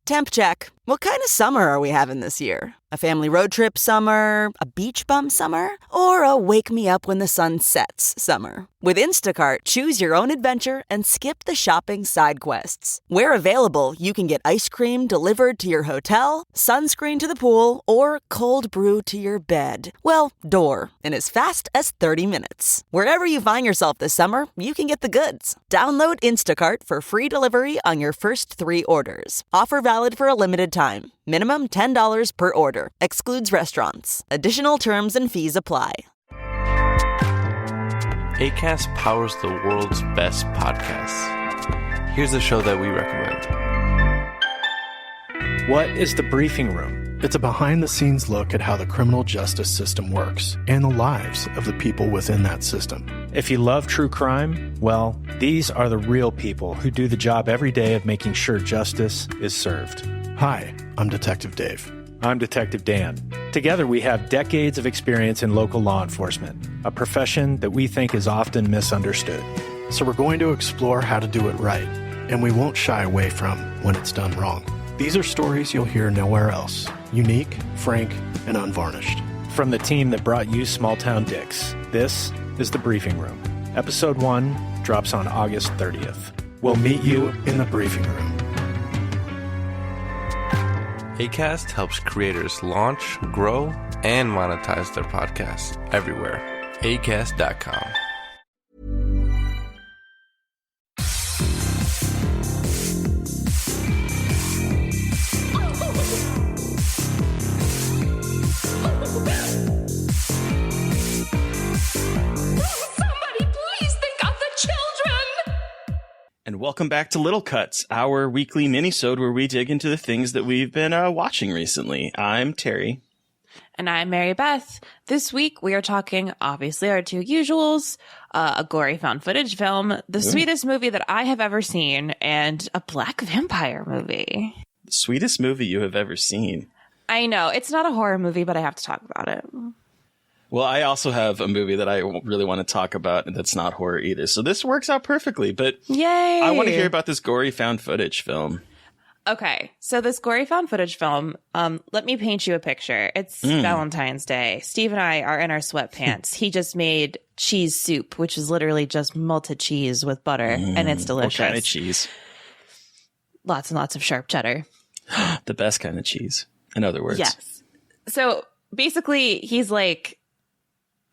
Temp check. What kind of summer are we having this year? A family road trip summer? A beach bum summer? Or a wake me up when the sun sets summer? With Instacart, choose your own adventure and skip the shopping side quests. Where available, you can get ice cream delivered to your hotel, sunscreen to the pool, or cold brew to your bed. Well, door, in as fast as 30 minutes. Wherever you find yourself this summer, you can get the goods. Download Instacart for free delivery on your first 3 orders. Offer valid for a limited time. Minimum $10 per order. Excludes restaurants. Additional terms and fees apply. Acast powers the world's best podcasts. Here's a show that we recommend. What is The Briefing Room? It's a behind-the-scenes look at how the criminal justice system works and the lives of the people within that system. If you love true crime, well, these are the real people who do the job every day of making sure justice is served. Hi, I'm Detective Dave. I'm Detective Dan. Together, we have decades of experience in local law enforcement, a profession that we think is often misunderstood. So we're going to explore how to do it right, and we won't shy away from when it's done wrong. These are stories you'll hear nowhere else. Unique, frank, and unvarnished. From the team that brought you Small Town Dicks, this is The Briefing Room. Episode 1 drops on August 30th. We'll meet you in the briefing room. Acast helps creators launch, grow, and monetize their podcasts everywhere. Acast.com. And welcome back to Little Cuts, our weekly mini-sode where we dig into the things that we've been watching recently. I'm Terry. And I'm Mary Beth. This week we are talking, obviously, our two usuals, a gory found footage film, the sweetest movie that I have ever seen, and a black vampire movie. The sweetest movie you have ever seen. I know. It's not a horror movie, but I have to talk about it. Well, I also have a movie that I really want to talk about that's not horror either. So this works out perfectly. But yay! I want to hear about this gory found footage film. Okay, so this gory found footage film, let me paint you a picture. It's Valentine's Day. Steve and I are in our sweatpants. He just made cheese soup, which is literally just melted cheese with butter, and it's delicious. What kind of cheese? Lots and lots of sharp cheddar. The best kind of cheese, in other words. Yes. So basically, he's like...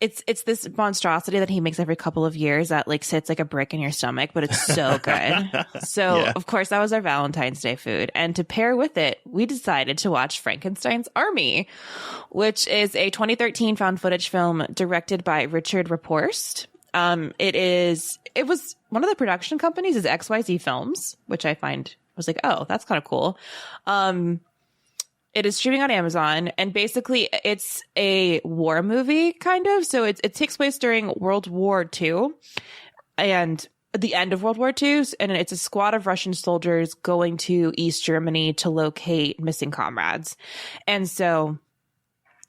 It's this monstrosity that he makes every couple of years that like sits like a brick in your stomach, but it's so good. So Of course that was our Valentine's Day food. And to pair with it, we decided to watch Frankenstein's Army, which is a 2013 found footage film directed by Richard Raporst. It was one of the production companies is XYZ Films, which I was like, oh, that's kind of cool. It is streaming on Amazon, and basically it's a war movie, kind of. So it takes place during World War II and the end of World War II, and it's a squad of Russian soldiers going to East Germany to locate missing comrades. And so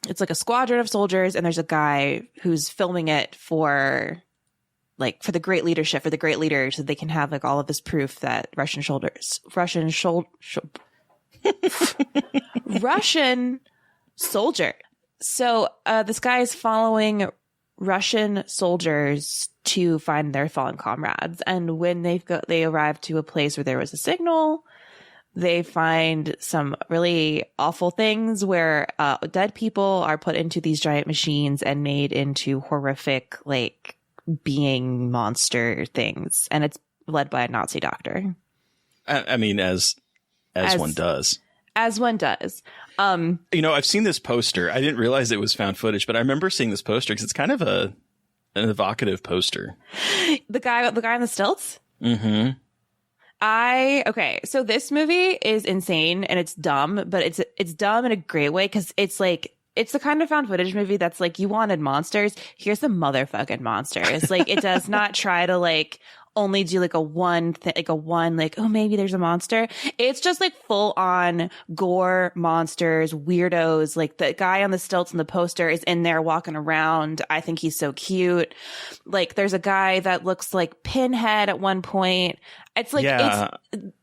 it's like a squadron of soldiers, and there's a guy who's filming it for the great leadership, for the great leaders, so they can have like all of this proof that Russian soldier. So this guy is following Russian soldiers to find their fallen comrades. And when they arrive to a place where there was a signal, they find some really awful things where dead people are put into these giant machines and made into horrific, like, being monster things. And it's led by a Nazi doctor. I mean, as one does. As one does. I've seen this poster. I didn't realize it was found footage, but I remember seeing this poster because it's kind of an evocative poster. The guy on the stilts? Mm-hmm. Okay, so this movie is insane and it's dumb, but it's dumb in a great way because it's like, it's the kind of found footage movie that's like, you wanted monsters. Here's the motherfucking monsters. Like, it does not try to like only do like a one like, oh, maybe there's a monster. It's just like full on gore monsters, weirdos. Like the guy on the stilts in the poster is in there walking around. I think he's so cute. Like there's a guy that looks like Pinhead at one point. It's like,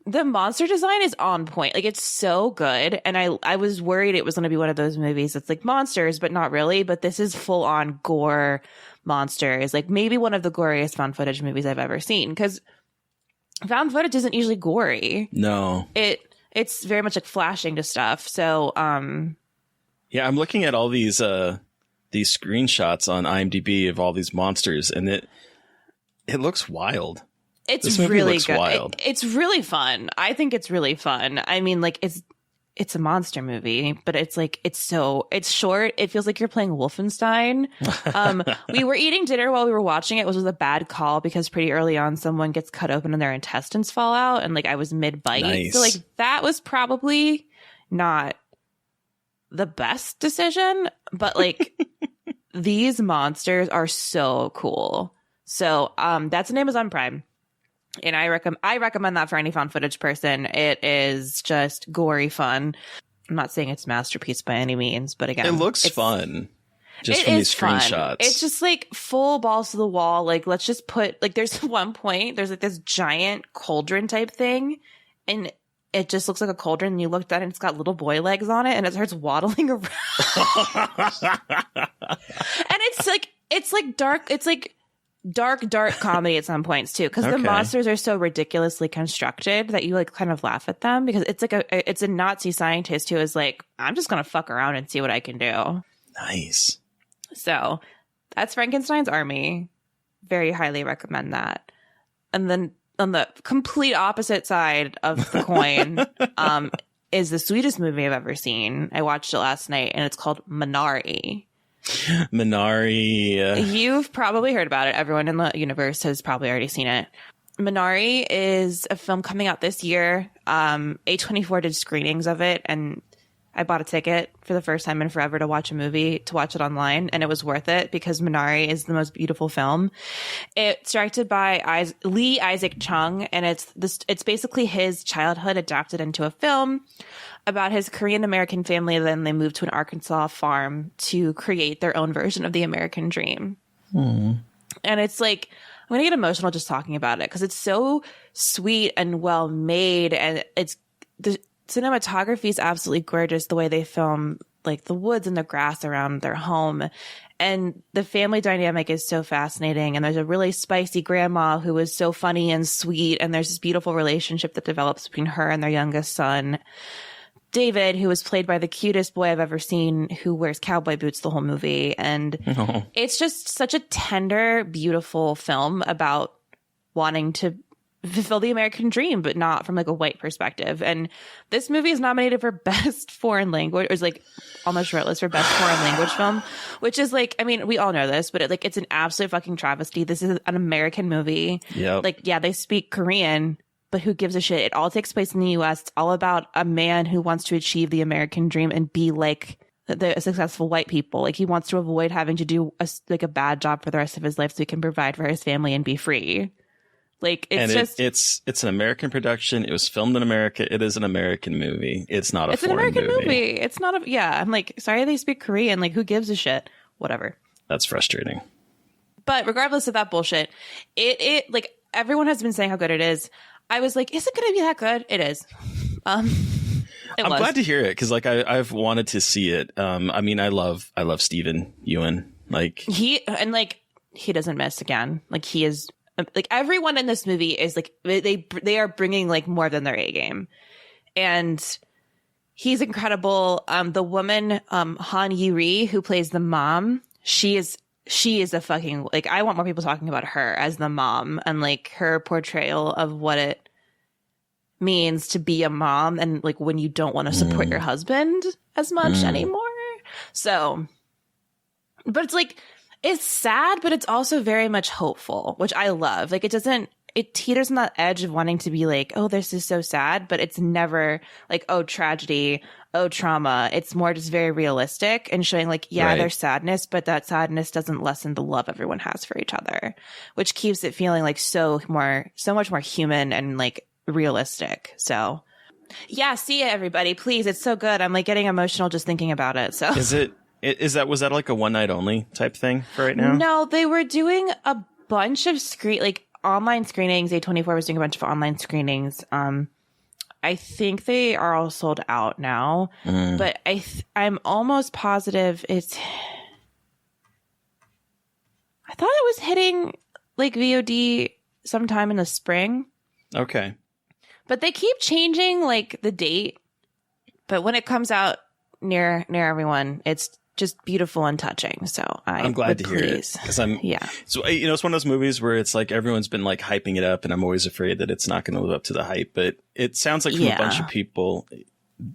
the monster design is on point. Like it's so good. And I was worried it was going to be one of those movies that's like monsters, but not really. But this is full on gore monsters. Like maybe one of the goriest found footage movies I've ever seen, because found footage isn't usually gory. No, it's very much like flashing to stuff. So yeah, I'm looking at all these screenshots on IMDb of all these monsters, and it looks wild. It's really good. It's really fun. I think it's really fun. I mean, like it's a monster movie, but it's like it's short. It feels like you're playing Wolfenstein. We were eating dinner while we were watching it, which was a bad call because pretty early on someone gets cut open and their intestines fall out, and like I was mid bite. Nice. So like that was probably not the best decision, but like these monsters are so cool. So that's an Amazon Prime. And I recommend that for any found footage person. It is just gory fun. I'm not saying it's a masterpiece by any means, but again, it looks fun. Just from these screenshots. Fun. It's just like full balls to the wall. Like let's just put like there's one point there's like this giant cauldron type thing, and it just looks like a cauldron. And you look at it and it's got little boy legs on it, and it starts waddling around. And it's like dark. It's like dark comedy at some points too, because the monsters are so ridiculously constructed that you like kind of laugh at them, because it's like it's a Nazi scientist who is like, I'm just gonna fuck around and see what I can do. Nice. So that's Frankenstein's Army. Very highly recommend that. And then on the complete opposite side of the coin is the sweetest movie I've ever seen. I watched it last night, and it's called Minari. Minari. You've probably heard about it. Everyone in the universe has probably already seen it. Minari is a film coming out this year. A24 did screenings of it, and I bought a ticket for the first time in forever to watch a movie, to watch it online, and it was worth it because Minari is the most beautiful film. It's directed by Lee Isaac Chung, and it's basically his childhood adapted into a film about his Korean American family. Then they moved to an Arkansas farm to create their own version of the American dream. And it's like, I'm going to get emotional just talking about it because it's so sweet and well made. And the cinematography is absolutely gorgeous. The way they film like the woods and the grass around their home. And the family dynamic is so fascinating. And there's a really spicy grandma who is so funny and sweet. And there's this beautiful relationship that develops between her and their youngest son, David, who was played by the cutest boy I've ever seen, who wears cowboy boots the whole movie. And it's just such a tender, beautiful film about wanting to fulfill the American dream, but not from like a white perspective. And this movie is nominated for Best Foreign Language, or is like on the shortlist for Best Foreign Language Film, which is like, I mean, we all know this, but it's an absolute fucking travesty. This is an American movie. Yep. Like, yeah, they speak Korean, but who gives a shit? It all takes place in the U.S. It's all about a man who wants to achieve the American dream and be like the successful white people. Like he wants to avoid having to do a bad job for the rest of his life so he can provide for his family and be free. Like it's an American production. It was filmed in America. It is an American movie. It's not a foreign movie. It's an American movie. It's not I'm like, sorry they speak Korean. Like who gives a shit? Whatever. That's frustrating. But regardless of that bullshit, it like everyone has been saying how good it is. I was like, is it going to be that good? It is. I'm glad to hear it because like I've wanted to see it. I mean, I love Steven Yeun. Like he doesn't miss again. Like he is like everyone in this movie is like they are bringing like more than their A game, and he's incredible. The woman Han Yi-ri who plays the mom, she is a fucking, like, I want more people talking about her as the mom and like her portrayal of what it means to be a mom and like when you don't want to support your husband as much anymore. So, but it's like, it's sad, but it's also very much hopeful, which I love. Like it doesn't it teeters on that edge of wanting to be like, oh, this is so sad, but it's never like, oh, tragedy, oh, trauma. It's more just very realistic and showing like, yeah, there's sadness, but that sadness doesn't lessen the love everyone has for each other, which keeps it feeling like so much more human and like realistic. So yeah, see it, everybody, please. It's so good. I'm like getting emotional just thinking about it. So was that like a one night only type thing for right now? No, they were doing a bunch of online screenings. A24 was doing a bunch of online screenings. I think they are all sold out now, but I'm almost positive I thought it was hitting like VOD sometime in the spring. Okay. But they keep changing like the date. But when it comes out near everyone, it's just beautiful and touching. So I'm glad to hear it, because so it's one of those movies where it's like everyone's been like hyping it up, and I'm always afraid that it's not going to live up to the hype. But it sounds like from a bunch of people,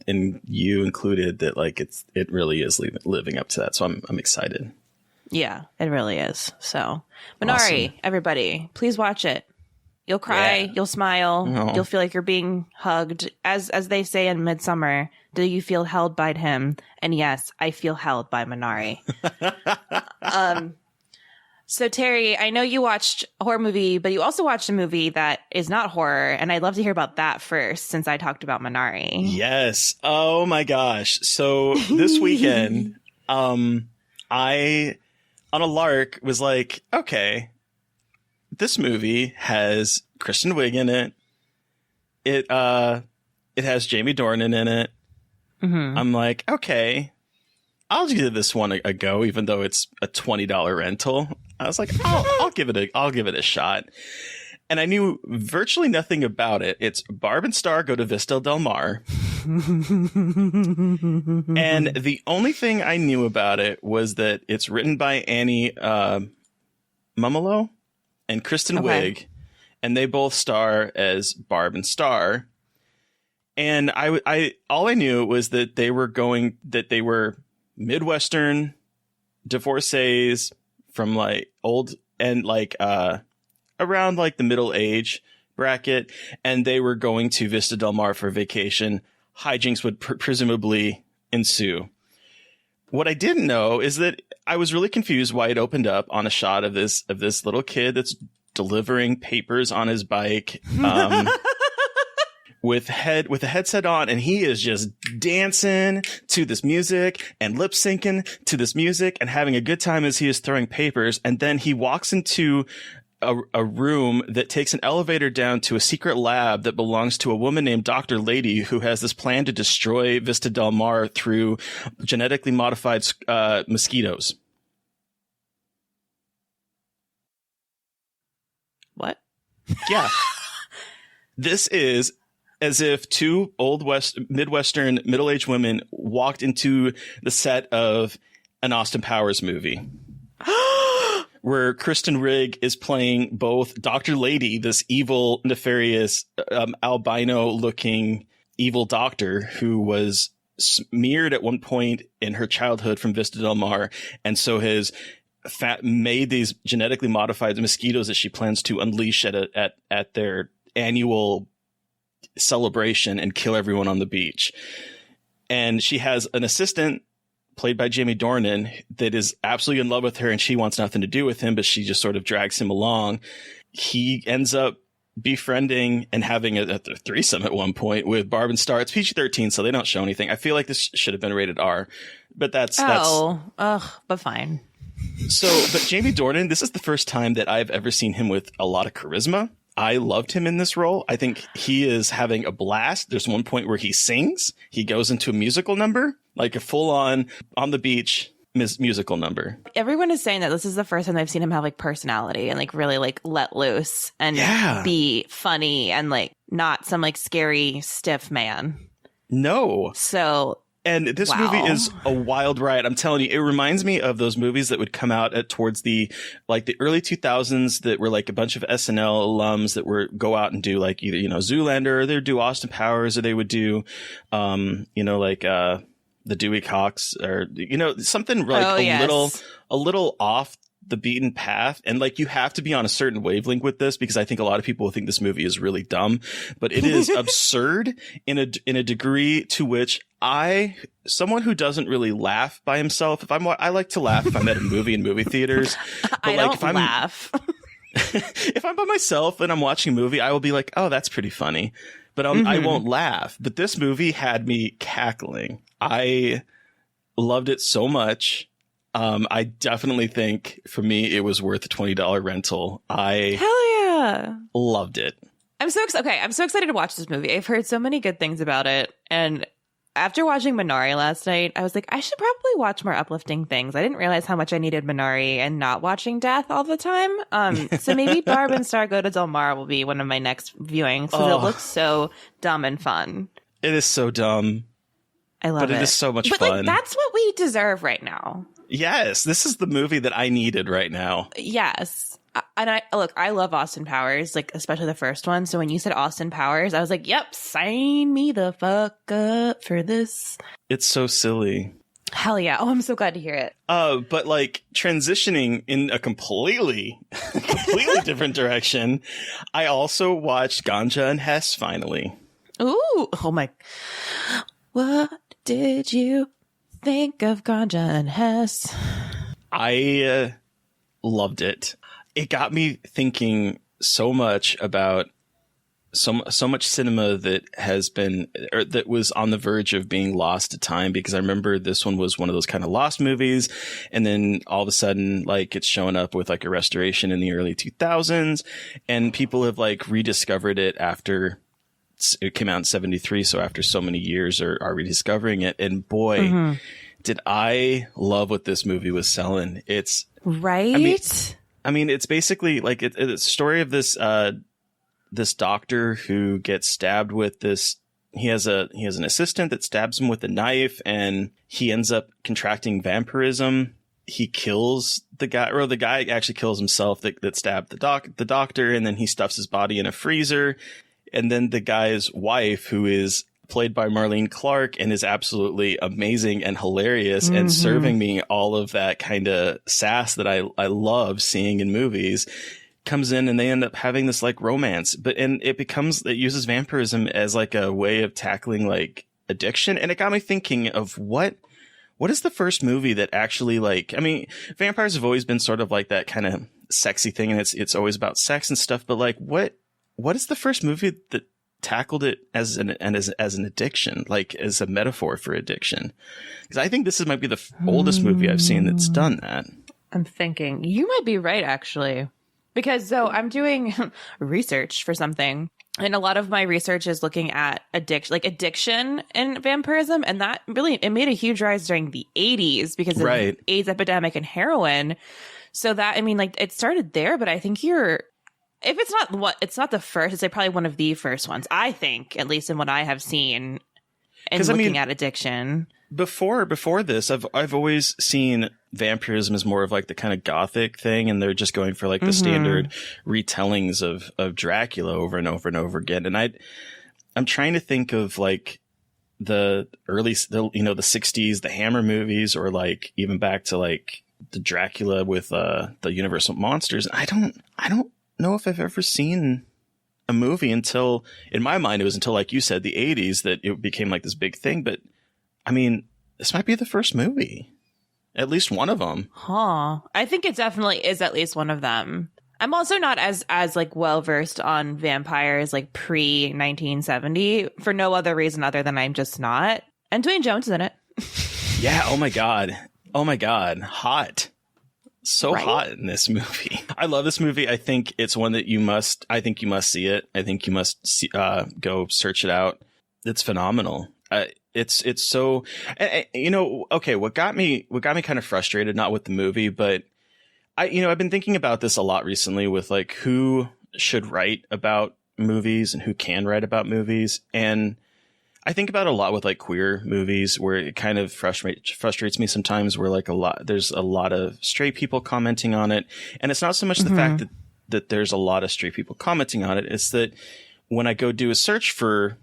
and you included, that like it really is living up to that. So I'm excited. Yeah, it really is. So Minari, awesome. Everybody, please watch it. You'll cry, you'll smile, you'll feel like you're being hugged. As they say in Midsummer, do you feel held by him? And yes, I feel held by Minari. So Terry, I know you watched a horror movie, but you also watched a movie that is not horror, and I'd love to hear about that first, since I talked about Minari. Yes. Oh my gosh. So this weekend, I, on a lark, was like, okay, this movie has Kristen Wiig in it. It has Jamie Dornan in it. Mm-hmm. I'm like, okay, I'll give this one a go, even though it's a $20 rental. I was like, I'll give it a shot. And I knew virtually nothing about it. It's Barb and Star go to Vista Del Mar. And the only thing I knew about it was that it's written by Annie Mumolo and Kristen Wiig, and they both star as Barb and Star. And I all I knew was that they were Midwestern divorcees from like old and like around like the middle age bracket, and they were going to Vista Del Mar for vacation. Hijinks would presumably ensue. What I didn't know is that I was really confused why it opened up on a shot of this little kid that's delivering papers on his bike, with a headset on, and he is just dancing to this music and lip syncing to this music and having a good time as he is throwing papers. And then he walks into a room that takes an elevator down to a secret lab that belongs to a woman named Dr. Lady, who has this plan to destroy Vista Del Mar through genetically modified mosquitoes. What? Yeah. This is as if two old Midwestern middle-aged women walked into the set of an Austin Powers movie. Where Kristen Wiig is playing both Dr. Lady, this evil, nefarious, albino-looking evil doctor who was smeared at one point in her childhood from Vista Del Mar, and so has made these genetically modified mosquitoes that she plans to unleash at their annual celebration and kill everyone on the beach. And she has an assistant played by Jamie Dornan that is absolutely in love with her, and she wants nothing to do with him, but she just sort of drags him along. He ends up befriending and having a threesome at one point with Barb and Star. It's PG-13, so they don't show anything. I feel like this should have been rated R, but but fine. But Jamie Dornan, this is the first time that I've ever seen him with a lot of charisma. I loved him in this role. I think he is having a blast. There's one point where he sings. He goes into a musical number, like a full-on the beach musical number. Everyone is saying that this is the first time I've seen him have like personality and like really like let loose and be funny and like not some like scary stiff man. No. And this movie is a wild ride. I'm telling you, it reminds me of those movies that would come out towards the early 2000s that were like a bunch of SNL alums that would go out and do like either, Zoolander, or they'd do Austin Powers, or they would do, the Dewey Cox, or, something like a little off the beaten path, and like you have to be on a certain wavelength with this, because I think a lot of people think this movie is really dumb, but it is absurd in a degree to which someone who doesn't really laugh by himself, I like to laugh if I'm at a movie in movie theaters, but I like don't if I'm laugh. if I'm by myself and I'm watching a movie, I will be like, oh, that's pretty funny, but I won't laugh. But this movie had me cackling. I loved it so much. I definitely think for me, it was worth a $20 rental. Hell yeah. Loved it. I'm so excited. Okay, I'm so excited to watch this movie. I've heard so many good things about it. And after watching Minari last night, I was like, I should probably watch more uplifting things. I didn't realize how much I needed Minari and not watching death all the time. So maybe Barb and Star Go to Del Mar will be one of my next viewings, because it looks so dumb and fun. It is so dumb. I love it. But it is so much but fun. Like, that's what we deserve right now. Yes, this is the movie that I needed right now. Yes. And I love Austin Powers, like especially the first one. So when you said Austin Powers, I was like, yep, sign me the fuck up for this. It's so silly. Hell yeah. Oh, I'm so glad to hear it. But like transitioning in a completely different direction, I also watched Ganja and Hess finally. Ooh. Oh my. What did you think of Ganja and Hess? I loved it. It got me thinking so much about so much cinema that has been, or that was on the verge of being lost to time, because I remember this one was one of those kind of lost movies. And then all of a sudden, like it's showing up with like a restoration in the early 2000s, and people have like rediscovered it after it came out in 73. So after so many years are rediscovering it. And boy, did I love what this movie was selling. It's right. I mean, it's basically like it's a story of this, this doctor who gets stabbed with this. He has an assistant that stabs him with a knife, and he ends up contracting vampirism. He kills the guy, or the guy actually kills himself that stabbed the doctor, and then he stuffs his body in a freezer. And then the guy's wife, who is played by Marlene Clark and is absolutely amazing and hilarious and serving me all of that kind of sass that I love seeing in movies, comes in, and they end up having this like romance, and it uses vampirism as like a way of tackling like addiction. And it got me thinking of what is the first movie that actually, like, I mean, vampires have always been sort of like that kind of sexy thing, and it's always about sex and stuff, but like what is the first movie that tackled it as an addiction, like as a metaphor for addiction? Because I think this might be the oldest movie I've seen that's done that. I'm thinking you might be right, actually, because I'm doing research for something, and a lot of my research is looking at addiction and vampirism, and that really, it made a huge rise during the 80s because of the AIDS epidemic and heroin. So that, I mean, like, it started there, but I think if it's not the first, it's probably one of the first ones, I think, at least in what I have seen and looking at addiction. Before this, I've always seen vampirism as more of like the kind of gothic thing, and they're just going for like the standard retellings of Dracula over and over and over again. And I'm trying to think of like the 60s, the Hammer movies, or like even back to like the Dracula with the Universal monsters. I don't know if I've ever seen a movie until, in my mind, it was until, like you said, the 80s that it became like this big thing. But I mean, this might be the first movie, at least one of them. I think it definitely is at least one of them. I'm also not as like well versed on vampires like pre 1970 for no other reason other than I'm just not. And Dwayne Jones is in it. Yeah. Oh my god, hot. So hot in this movie. I love this movie. I think it's one that you must see it. I think you must go search it out. It's phenomenal. It's so, okay. What got me kind of frustrated, not with the movie, but I've been thinking about this a lot recently with like who should write about movies and who can write about movies. And I think about it a lot with like queer movies, where it kind of frustrates me sometimes, where like there's a lot of straight people commenting on it. And it's not so much the fact that there's a lot of straight people commenting on it. It's that when I go do a search for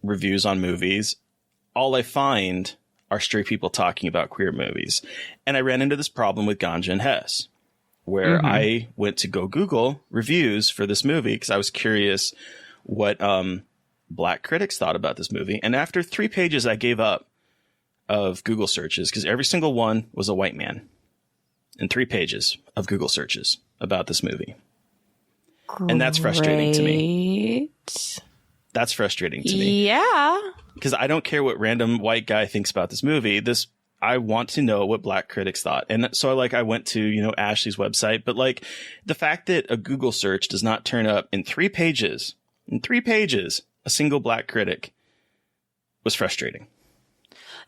reviews on movies, all I find are straight people talking about queer movies. And I ran into this problem with Ganja and Hess, where I went to go Google reviews for this movie because I was curious what Black critics thought about this movie. And after 3 pages, I gave up of Google searches because every single one was a white man in 3 pages of Google searches about this movie. And that's frustrating to me. That's frustrating to me. Yeah. Because I don't care what random white guy thinks about this movie. I want to know what Black critics thought. And so I went to, Ashley's website, but the fact that a Google search does not turn up in 3 pages, a single Black critic was frustrating.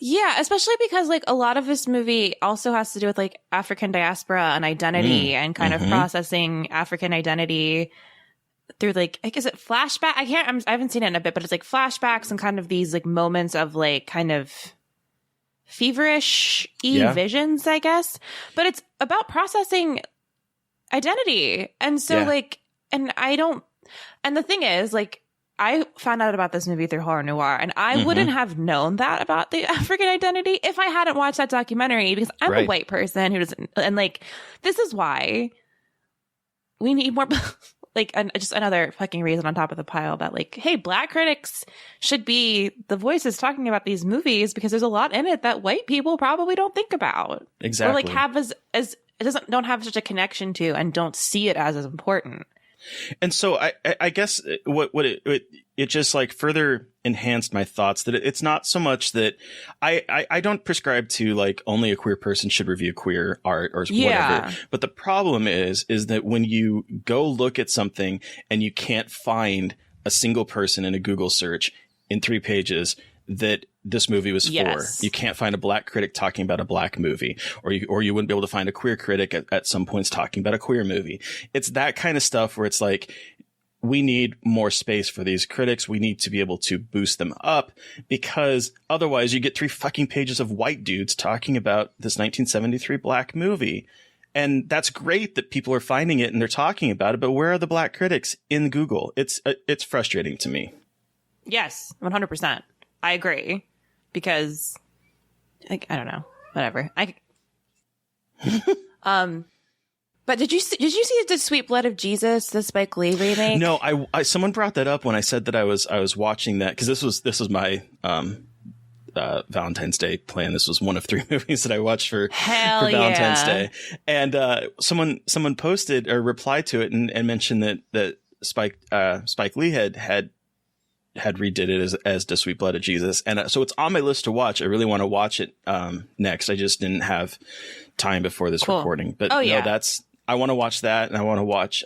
Yeah, especially because a lot of this movie also has to do with African diaspora and identity and kind of processing African identity through is it flashback? I haven't seen it in a bit, but it's flashbacks and kind of these and of kind of feverish visions, I guess. But it's about processing identity. And so and the thing is I found out about this movie through Horror Noir, and I wouldn't have known that about the African identity if I hadn't watched that documentary, because I'm a white person who doesn't, and this is why we need more, and just another fucking reason on top of the pile that hey, Black critics should be the voices talking about these movies, because there's a lot in it that white people probably don't think about. Exactly. Or have as don't have such a connection to and don't see it as important. And so I guess what it just further enhanced my thoughts that it's not so much that I don't prescribe to only a queer person should review queer art or whatever. But the problem is that when you go look at something and you can't find a single person in a Google search in 3 pages that this movie was for. You can't find a Black critic talking about a Black movie, or you wouldn't be able to find a queer critic at some points talking about a queer movie. It's that kind of stuff where it's we need more space for these critics. We need to be able to boost them up, because otherwise you get 3 fucking pages of white dudes talking about this 1973 Black movie. And that's great that people are finding it and they're talking about it, but where are the Black critics in Google? It's frustrating to me. Yes, 100%. I agree, because I don't know, whatever. But did you see The Sweet Blood of Jesus, the Spike Lee remake? No, I someone brought that up when I said that I was watching that, because this was my Valentine's Day plan. This was one of 3 movies that I watched for Valentine's Day, and someone posted or replied to it and mentioned that Spike Lee had redid it as The Sweet Blood of Jesus. And so it's on my list to watch. I really want to watch it next. I just didn't have time before this recording. But I want to watch that, and I want to watch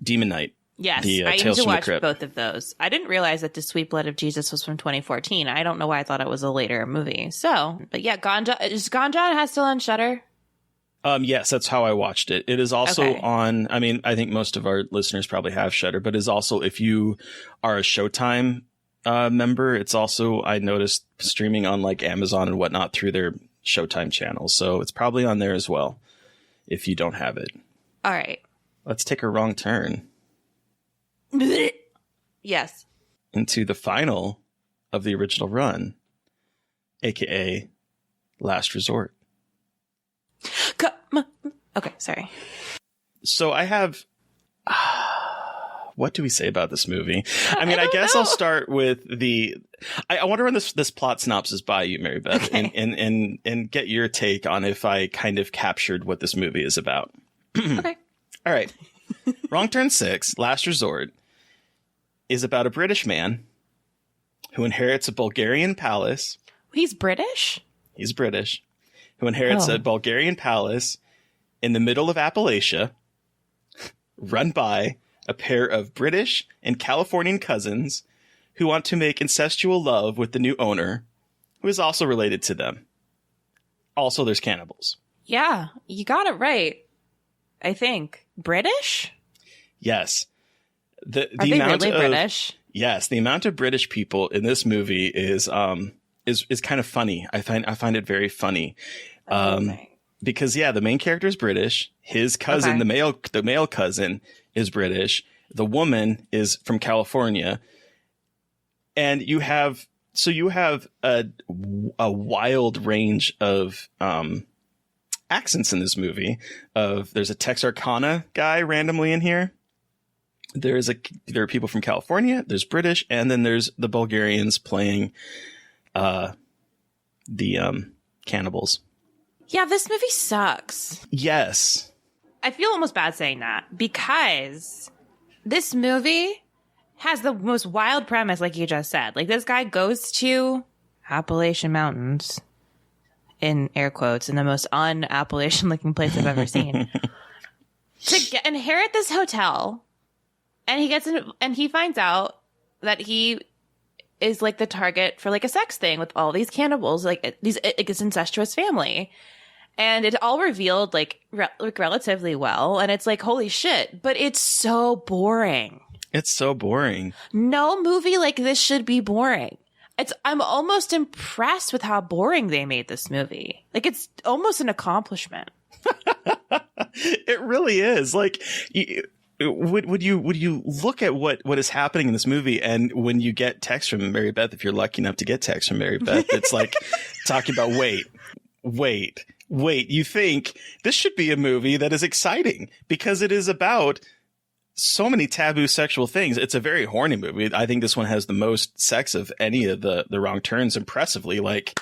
Demon Knight. Yes, I need to watch both of those. I didn't realize that The Sweet Blood of Jesus was from 2014. I don't know why I thought it was a later movie. So, but yeah, Ganja has still on Shudder? Yes, that's how I watched it. It is also on, I think most of our listeners probably have Shudder, but is also, if you are a Showtime member, it's also, I noticed, streaming on Amazon and whatnot through their Showtime channels. So it's probably on there as well, if you don't have it. All right. Let's take a wrong turn. Yes. Into the final of the original run, aka Last Resort. Okay, sorry. So I have... what do we say about this movie? I guess I'll start with I want to run this plot synopsis by you, Mary Beth, and get your take on if I kind of captured what this movie is about. Okay. All right. Wrong Turn 6, Last Resort, is about a British man who inherits a Bulgarian palace. He's British? He's British. Who inherits a Bulgarian palace in the middle of Appalachia, run by a pair of British and Californian cousins who want to make incestual love with the new owner, who is also related to them. Also, there's cannibals. Yeah, you got it right. I think. British? Yes. Are they really British? Yes, the amount of British people in this movie is kind of funny. I find it very funny. Because the main character is British. His cousin, the male cousin, is British. The woman is from California, and you have a wild range of accents in this movie. There's a Texarkana guy randomly in here. There are people from California. There's British, and then there's the Bulgarians playing the cannibals. Yeah, this movie sucks. Yes. I feel almost bad saying that because this movie has the most wild premise, like you just said. Like, this guy goes to Appalachian Mountains, in air quotes, in the most un-Appalachian looking place I've ever seen, to inherit this hotel. And he finds out that he is like the target for like a sex thing with all these cannibals, like this incestuous family. And it all revealed like relatively well. And it's like, holy shit, but it's so boring. It's so boring. No movie like this should be boring. I'm almost impressed with how boring they made this movie. Like, it's almost an accomplishment. It really is. Like, would you look at what is happening in this movie, and when you get text from Mary Beth, if you're lucky enough to get text from Mary Beth, it's like talking about wait, you think this should be a movie that is exciting because it is about so many taboo sexual things. It's a very horny movie. I think this one has the most sex of any of the Wrong Turns, impressively. Like,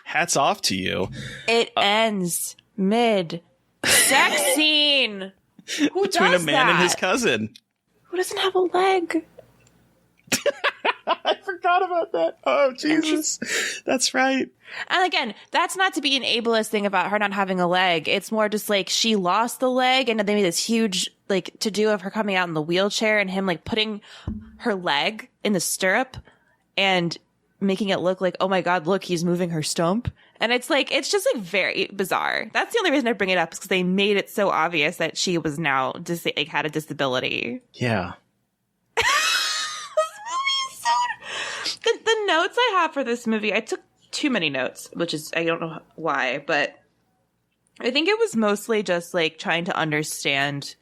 hats off to you. It ends mid sex scene. Who between does a man that? and his cousin. Who doesn't have a leg? I forgot about that. Oh, Jesus. That's right. And again, that's not to be an ableist thing about her not having a leg. It's more just like she lost the leg, and they made this huge like to do of her coming out in the wheelchair and him like putting her leg in the stirrup and making it look like, oh my God, look, he's moving her stump. And it's like, it's just like very bizarre. That's the only reason I bring it up, is because they made it so obvious that she was now had a disability. Yeah. The notes I have for this movie, I took too many notes, which is, I don't know why, but I think it was mostly just like trying to understand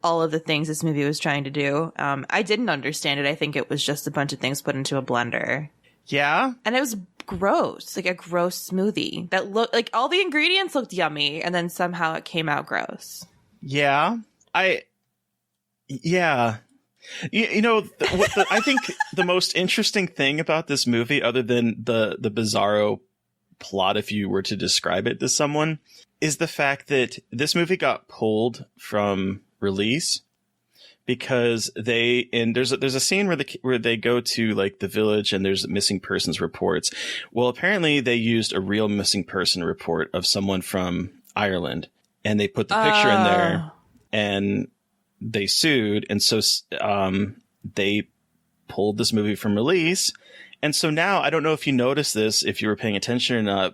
all of the things this movie was trying to do. I didn't understand it. I think it was just a bunch of things put into a blender. Yeah. And it was gross, like a gross smoothie that looked like all the ingredients looked yummy, and then somehow it came out gross. Yeah. You know, I think the most interesting thing about this movie, other than the bizarro plot, if you were to describe it to someone, is the fact that this movie got pulled from release because there's a scene where they go to like the village and there's missing persons reports. Well, apparently they used a real missing person report of someone from Ireland, and they put the picture in there, and they sued, and so they pulled this movie from release. And so now, I don't know if you noticed this, if you were paying attention or not,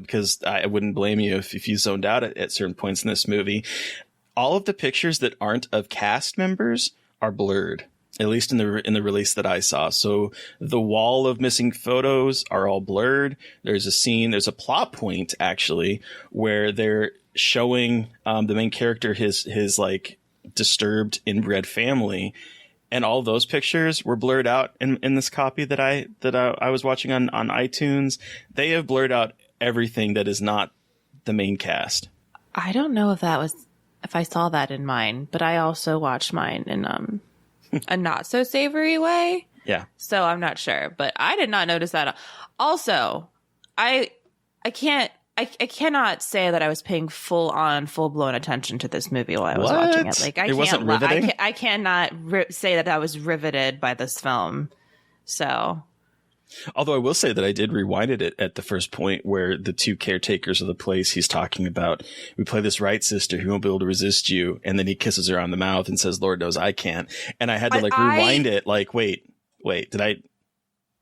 because I wouldn't blame you if you zoned out at certain points in this movie. All of the pictures that aren't of cast members are blurred, at least in the release that I saw. So the wall of missing photos are all blurred. There's a plot point actually where they're showing the main character his like disturbed inbred family, and all those pictures were blurred out in this copy that I was watching on iTunes. They have blurred out everything that is not the main cast. I don't know if I saw that in mine, but I also watched mine in a not so savory way. Yeah. So I'm not sure, but I did not notice that. Also, I cannot say that I was paying full blown attention to this movie while I was watching it. Like, it wasn't riveting? I cannot say that I was riveted by this film. So, although I will say that I did rewind it at the first point where the two caretakers of the place, he's talking about, we play this right, sister, he won't be able to resist you. And then he kisses her on the mouth and says, Lord knows I can't. And I had to rewind it. Like, wait, did I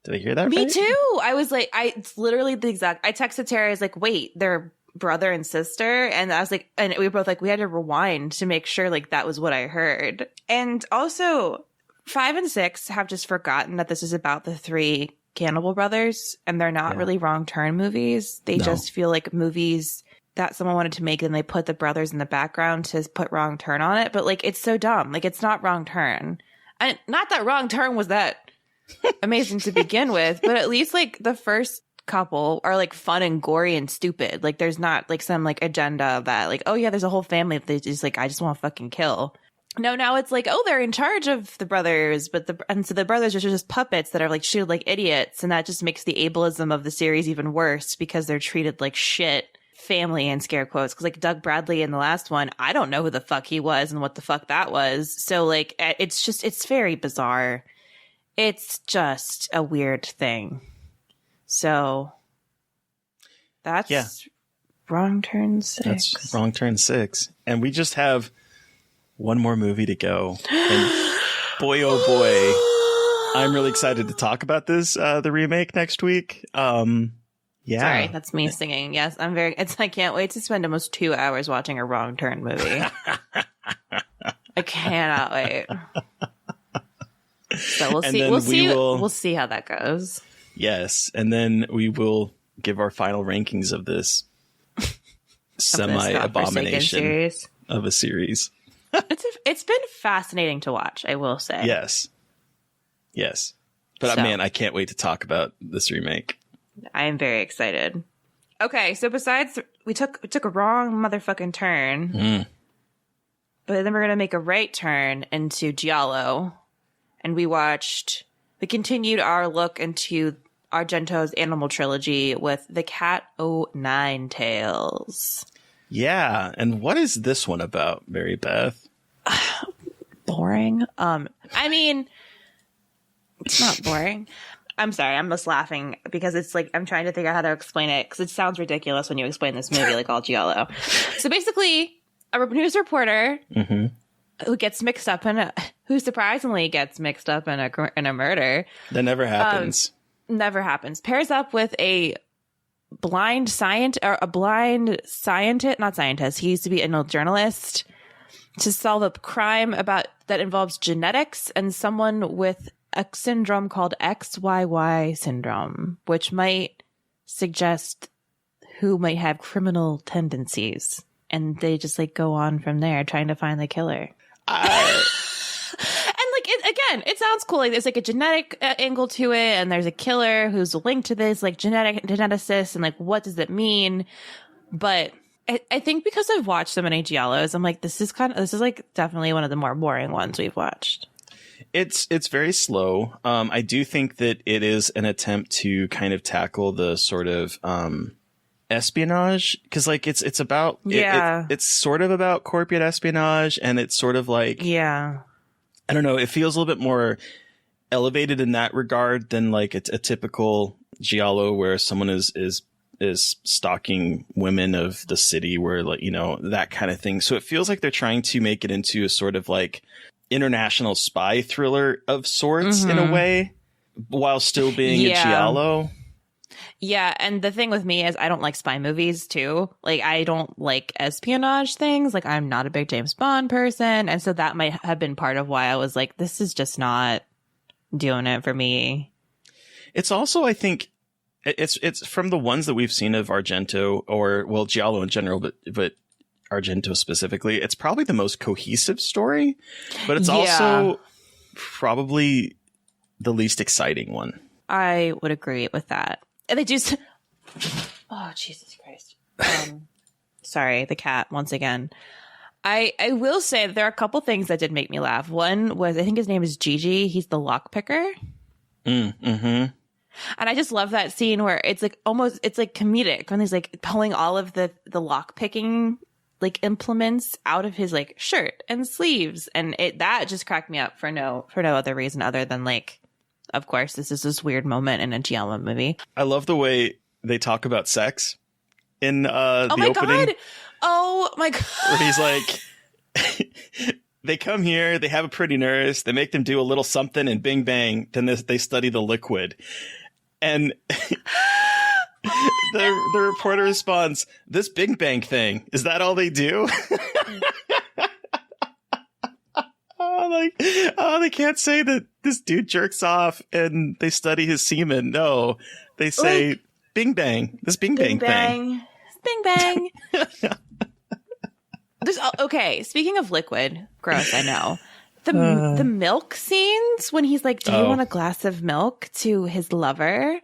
hear that? Me right? too. I was like, it's literally the exact, I texted Terry, I was like, wait, they're brother and sister. And I was like, and we were both like, we had to rewind to make sure like that was what I heard. And also 5 and 6 have just forgotten that this is about the 3 Cannibal Brothers, and they're not really Wrong Turn movies. They just feel like movies that someone wanted to make, and they put the brothers in the background to put Wrong Turn on it. But like, it's so dumb. Like, it's not Wrong Turn. And not that Wrong Turn was that amazing to begin with, but at least like the first couple are like fun and gory and stupid. Like there's not like some like agenda that like, oh yeah, there's a whole family that they just like, I just want to fucking kill. No, now it's like, oh, they're in charge of the brothers, and so the brothers are just puppets that are like treated like idiots, and that just makes the ableism of the series even worse because they're treated like shit. Family in scare quotes, because like Doug Bradley in the last one, I don't know who the fuck he was and what the fuck that was. So like it's very bizarre. It's just a weird thing. So that's Wrong Turn 6. That's Wrong Turn 6. And we just have one more movie to go. And boy, oh boy, I'm really excited to talk about this, the remake next week. Yeah. Sorry, that's me singing. Yes, I can't wait to spend almost 2 hours watching a Wrong Turn movie. I cannot wait. So we'll see how that goes. Yes, and then we will give our final rankings of this semi-abomination of a series. It's been fascinating to watch, I will say. Yes. But man, I can't wait to talk about this remake. I am very excited. Okay, so besides we took a wrong motherfucking turn, but then we're gonna make a right turn into Giallo, and we continued our look into Argento's Animal Trilogy with The Cat O' Nine Tails. Yeah, and what is this one about, Mary Beth? Boring. I mean, it's not boring. I'm sorry, I'm just laughing because it's like I'm trying to figure out how to explain it because it sounds ridiculous when you explain this movie like all Giallo. So basically, a news reporter who gets mixed up who surprisingly gets mixed up in a murder. That never happens. Never happens. Pairs up with a blind scientist, not scientist. He used to be a journalist to solve a crime that involves genetics and someone with a syndrome called XYY syndrome, which might suggest who might have criminal tendencies. And they just like go on from there trying to find the killer. It sounds cool. Like there's like a genetic angle to it, and there's a killer who's linked to this, like geneticist, and like what does it mean? But I think because I've watched so many Giallos, I'm like, this is like definitely one of the more boring ones we've watched. It's very slow. I do think that it is an attempt to kind of tackle the sort of espionage, because like it's about it's sort of about corporate espionage, and it's sort of like I don't know, it feels a little bit more elevated in that regard than like a typical Giallo where someone is stalking women of the city, where like, you know, that kind of thing. So it feels like they're trying to make it into a sort of like international spy thriller of sorts in a way, while still being a Giallo. Yeah, and the thing with me is I don't like spy movies too. Like I don't like espionage things. Like I'm not a big James Bond person, and so that might have been part of why I was like, this is just not doing it for me. It's also, I think, it's from the ones that we've seen of Argento, or well, Giallo in general, but Argento specifically, it's probably the most cohesive story, but it's also probably the least exciting one. I would agree with that. And they do. Oh, Jesus Christ. Sorry, the cat once again. I will say that there are a couple things that did make me laugh. One was, I think his name is Gigi. He's the lockpicker. And I just love that scene where it's like it's like comedic when he's like pulling all of the lockpicking like implements out of his like shirt and sleeves, and that just cracked me up for no other reason other than like, of course, this is this weird moment in a Giallo movie. I love the way they talk about sex in the opening. God. Oh my God. Where he's like, they come here, they have a pretty nurse, they make them do a little something, and bing bang, then they study the liquid. And the reporter responds, "This bing bang thing, is that all they do?" They can't say that this dude jerks off and they study his semen. No, they say, like, bing bang, this bing bang thing. Bing bang. Okay, speaking of liquid, gross, I know. The milk scenes when he's like, do you want a glass of milk to his lover?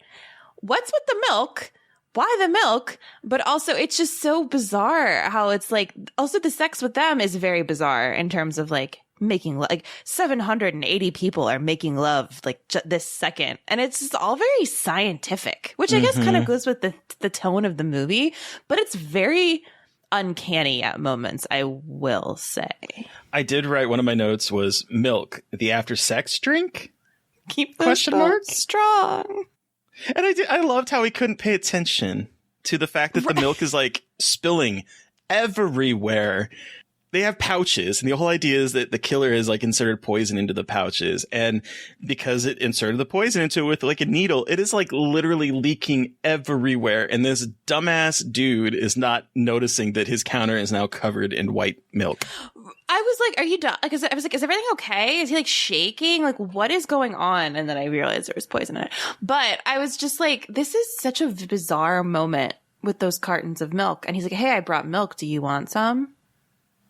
what's with the milk? Why the milk? But also, it's just so bizarre how it's like, also the sex with them is very bizarre in terms of like making like 780 people are making love like this second. And it's just all very scientific, which I guess kind of goes with the tone of the movie, but it's very uncanny at moments, I will say. I did write, one of my notes was milk, the after sex drink? Keep those bones strong. And I loved how he couldn't pay attention to the fact that the milk is like spilling everywhere. They have pouches, and the whole idea is that the killer has like inserted poison into the pouches, and because it inserted the poison into it with like a needle, it is like literally leaking everywhere. And this dumbass dude is not noticing that his counter is now covered in white milk. I was like, are you done? Like, I was like, is everything okay? Is he like shaking? Like, what is going on? And then I realized there was poison in it. But I was just like, this is such a bizarre moment with those cartons of milk. And he's like, hey, I brought milk. Do you want some?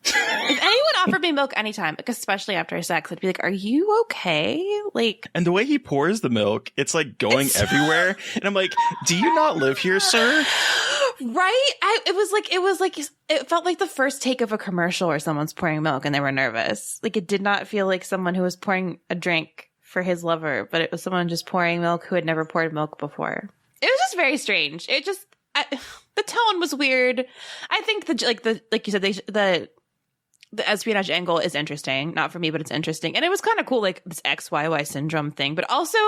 If anyone offered me milk anytime, like especially after sex, I'd be like, are you okay? Like, and the way he pours the milk, it's like going everywhere. And I'm like, do you not live here, sir? Right? It felt like the first take of a commercial where someone's pouring milk and they were nervous. Like, it did not feel like someone who was pouring a drink for his lover, but it was someone just pouring milk who had never poured milk before. It was just very strange. The tone was weird. I think like you said, the espionage angle is interesting. Not for me, but it's interesting. And it was kind of cool, like this XYY syndrome thing, but also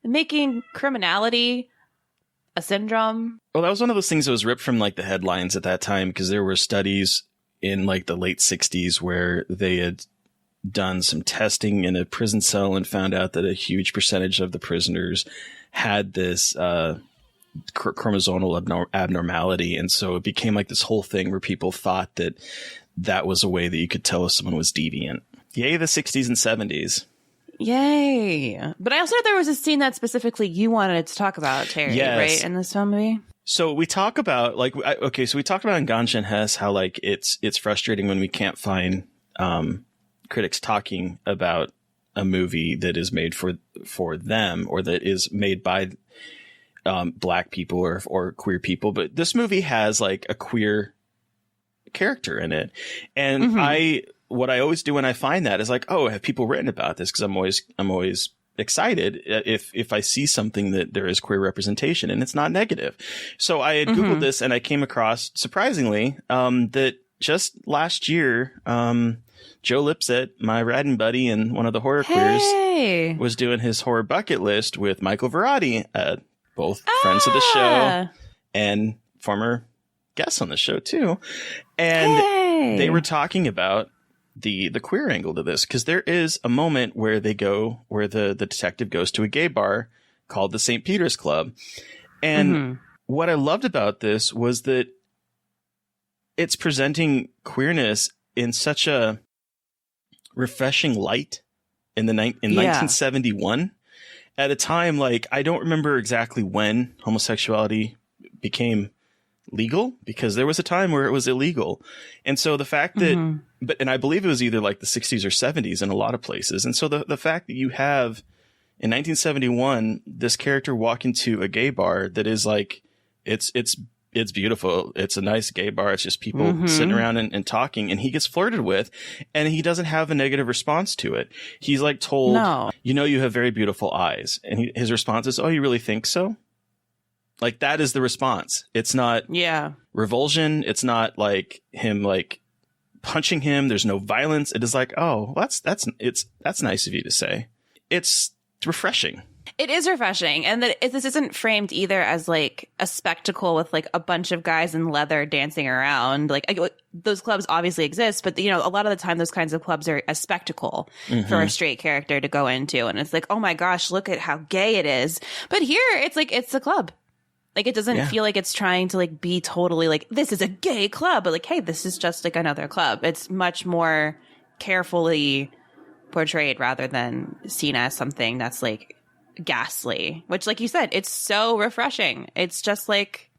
making criminality a syndrome. Well, that was one of those things that was ripped from like the headlines at that time, because there were studies in like the late 60s where they had done some testing in a prison cell and found out that a huge percentage of the prisoners had this chromosomal abnormality. And so it became like this whole thing where people thought that was a way that you could tell if someone was deviant. Yay, the 60s and 70s. Yay. But I also know there was a scene that specifically you wanted to talk about, Terry, yes. Right? In this film movie? So we talk about like, so we talked about in Ganja and Hess how like it's frustrating when we can't find critics talking about a movie that is made for them, or that is made by black people or queer people. But this movie has like a queer character in it. And what I always do when I find that is like, oh, have people written about this? Because I'm always excited if I see something that there is queer representation and it's not negative. So I had Googled this and I came across, surprisingly, that just last year, Joe Lipset, my riding buddy and one of the horror queers, was doing his horror bucket list with Michael Verratti, both friends of the show and former guests on the show too. And they were talking about the queer angle to this, because there is a moment where the detective goes to a gay bar called the St. Peter's Club. And what I loved about this was that it's presenting queerness in such a refreshing light in 1971, at a time, like, I don't remember exactly when homosexuality became legal, because there was a time where it was illegal. And so the fact that, and I believe it was either like the 60s or 70s in a lot of places. And so the fact that you have in 1971, this character walk into a gay bar that is like, it's beautiful. It's a nice gay bar. It's just people sitting around and talking, and he gets flirted with, and he doesn't have a negative response to it. He's like told, you have very beautiful eyes. And his response is, oh, you really think so? Like, that is the response. It's not revulsion. It's not like him like punching him. There's no violence. It is like, oh, that's nice of you to say. It's refreshing. It is refreshing. And that this isn't framed either as like a spectacle with like a bunch of guys in leather dancing around. Like, those clubs obviously exist, but a lot of the time those kinds of clubs are a spectacle for a straight character to go into. And it's like, oh my gosh, look at how gay it is. But here it's like, it's a club. Like, it doesn't feel like it's trying to like be totally like, this is a gay club, but like, hey, this is just like another club. It's much more carefully portrayed rather than seen as something that's like ghastly, which, like you said, it's so refreshing. It's just like,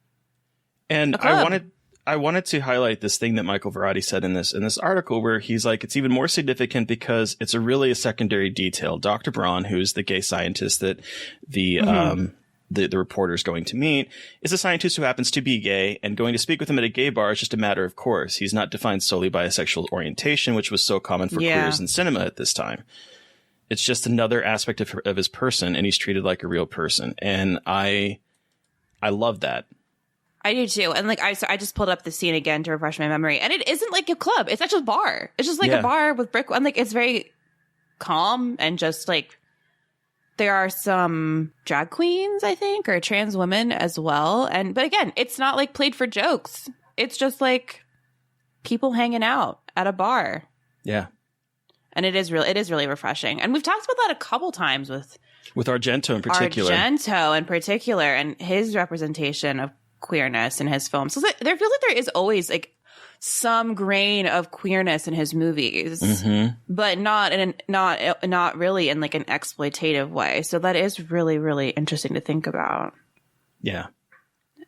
and I wanted to highlight this thing that Michael Verratti said in this article, where he's like, it's even more significant because it's really a secondary detail. Dr. Braun, who's the gay scientist that the the reporter's going to meet is a scientist who happens to be gay, and going to speak with him at a gay bar is just a matter of course. He's not defined solely by a sexual orientation, which was so common for queers in cinema at this time. It's just another aspect of his person, and he's treated like a real person. And I love that. I do too. And like, I just pulled up the scene again to refresh my memory, and it isn't like a club. It's actually a bar. It's just like a bar with brick. And like, it's very calm and just like, there are some drag queens, I think, or trans women as well. But again, it's not like played for jokes. It's just like people hanging out at a bar. Yeah. And it is really refreshing. And we've talked about that a couple times with Argento in particular. And his representation of queerness in his films. So there feels like there is always like some grain of queerness in his movies, but not really in like an exploitative way. So that is really, really interesting to think about. Yeah.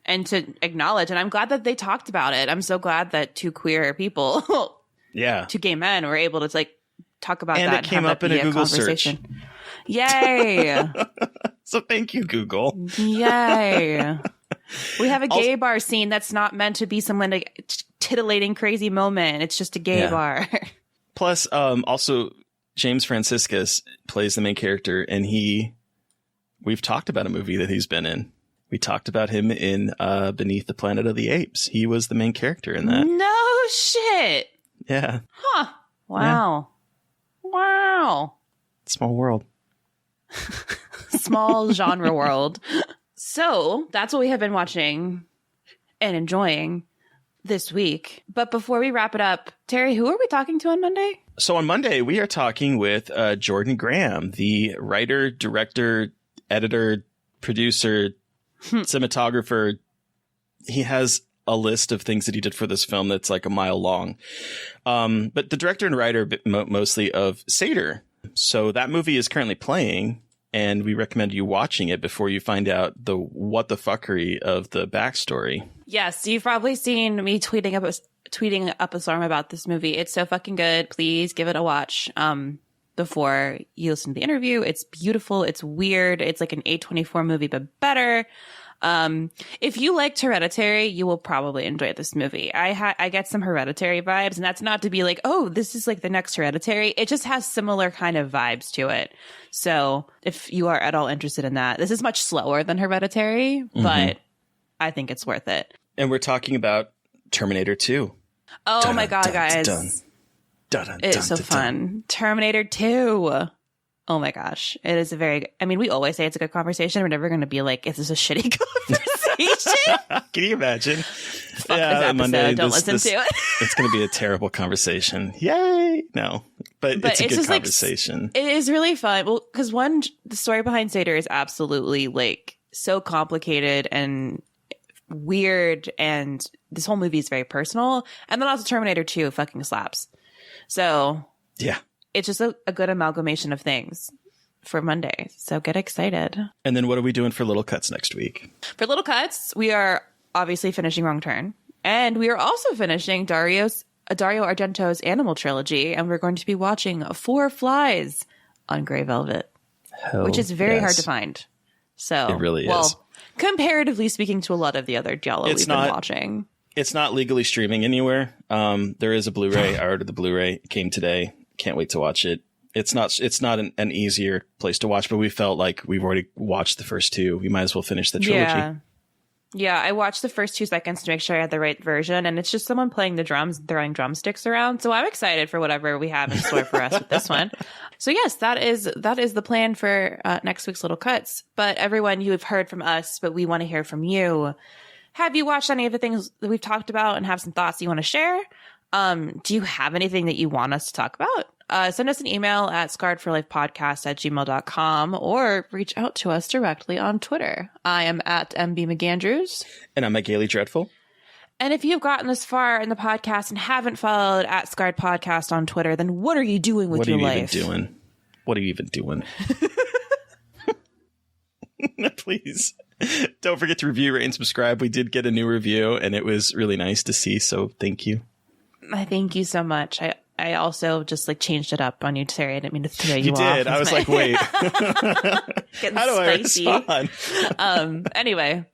And to acknowledge. And I'm glad that they talked about it. I'm so glad that two queer people, two gay men were able to like talk about and that. And it came up in a Google search. Yay. So thank you, Google. Yay. We have a gay bar scene that's not meant to be some like titillating crazy moment. It's just a gay bar. Plus, also James Franciscus plays the main character, and we've talked about a movie that he's been in. We talked about him in Beneath the Planet of the Apes. He was the main character in that. No shit. Yeah. Huh. Wow. Yeah. Wow. Small world. Small genre world. So that's what we have been watching and enjoying this week. But before we wrap it up, Terry, who are we talking to on Monday? So on Monday, we are talking with Jordan Graham, the writer, director, editor, producer, cinematographer. He has a list of things that he did for this film that's like a mile long. But the director and writer mostly of Seder. So that movie is currently playing, and we recommend you watching it before you find out the what the fuckery of the backstory. Yes, you've probably seen me tweeting up a storm about this movie. It's so fucking good. Please give it a watch before you listen to the interview. It's beautiful. It's weird. It's like an A24 movie, but better. If you liked Hereditary, you will probably enjoy this movie. I get some Hereditary vibes, and that's not to be like, oh, this is like the next Hereditary. It just has similar kind of vibes to it. So if you are at all interested in that, this is much slower than Hereditary, but I think it's worth it. And we're talking about Terminator 2. Oh my God, guys. It's so fun. Terminator 2. Oh my gosh. It is we always say it's a good conversation. We're never going to be like, is this a shitty conversation? Can you imagine? Fuck this episode. Monday, don't listen to it. It's going to be a terrible conversation. Yay. No, but it's a good conversation. It is really fun. Well, because the story behind Seder is absolutely like so complicated and weird. And this whole movie is very personal. And then also Terminator 2 fucking slaps. So yeah. It's just a good amalgamation of things for Monday. So get excited. And then what are we doing for Little Cuts next week? For Little Cuts, we are obviously finishing Wrong Turn. And we are also finishing Dario Argento's Animal Trilogy. And we're going to be watching 4 Flies on Grey Velvet, which is very hard to find. So it really is. Well, comparatively speaking to a lot of the other Giallo we've been watching. It's not legally streaming anywhere. There is a Blu-ray. I ordered the Blu-ray. It came today. Can't wait to watch it. It's not an easier place to watch, but we felt like we've already watched the first 2. We might as well finish the trilogy. Yeah, I watched the first 2 seconds to make sure I had the right version, and it's just someone playing the drums, throwing drumsticks around. So I'm excited for whatever we have in store for us with this one. So yes, that is the plan for next week's Little Cuts. But everyone, you have heard from us, but we want to hear from you. Have you watched any of the things that we've talked about and have some thoughts you want to share? Do you have anything that you want us to talk about? Send us an email at scarredforlifepodcast@gmail.com or reach out to us directly on Twitter. I am at MB McAndrews. And I'm at Gaily Dreadful. And if you've gotten this far in the podcast and haven't followed at Scarred Podcast on Twitter, then what are you doing with your life? What are you even doing? Please don't forget to review, rate, and subscribe. We did get a new review, and it was really nice to see, so thank you. I thank you so much. I also just like changed it up on you, Terry. I didn't mean to throw you off. You did. I was like, wait. Getting How do spicy. I respond? Anyway,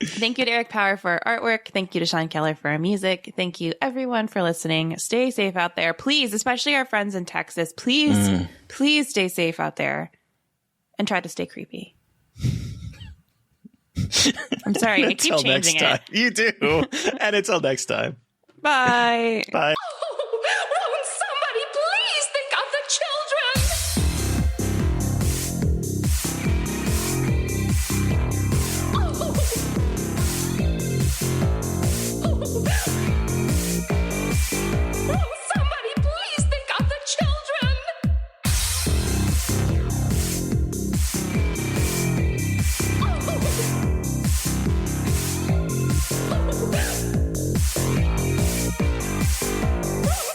thank you to Eric Power for our artwork. Thank you to Sean Keller for our music. Thank you everyone for listening. Stay safe out there. Please, especially our friends in Texas, please stay safe out there and try to stay creepy. I'm sorry. I keep changing it. You do. And until next time. Bye. Bye. Won't somebody please think of the children? Won't somebody please think of the children?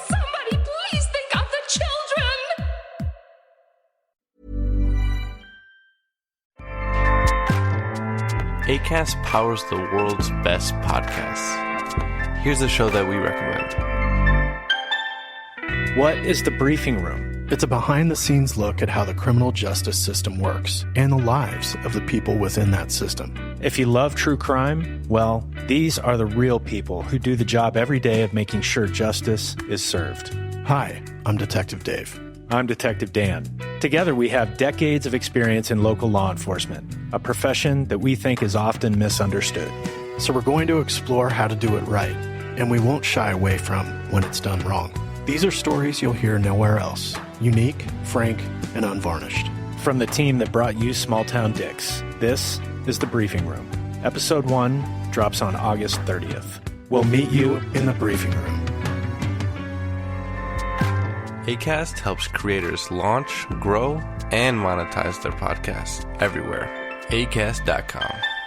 Somebody please think of the children! Acast powers the world's best podcasts. Here's a show that we recommend. What is The Briefing Room? It's a behind-the-scenes look at how the criminal justice system works and the lives of the people within that system. If you love true crime, well, these are the real people who do the job every day of making sure justice is served. Hi, I'm Detective Dave. I'm Detective Dan. Together, we have decades of experience in local law enforcement, a profession that we think is often misunderstood. So we're going to explore how to do it right, and we won't shy away from when it's done wrong. These are stories you'll hear nowhere else. Unique, frank, and unvarnished. From the team that brought you Small Town Dicks, this is The Briefing Room. Episode 1 drops on August 30th. We'll meet you in the briefing room. Acast helps creators launch, grow, and monetize their podcasts everywhere. Acast.com.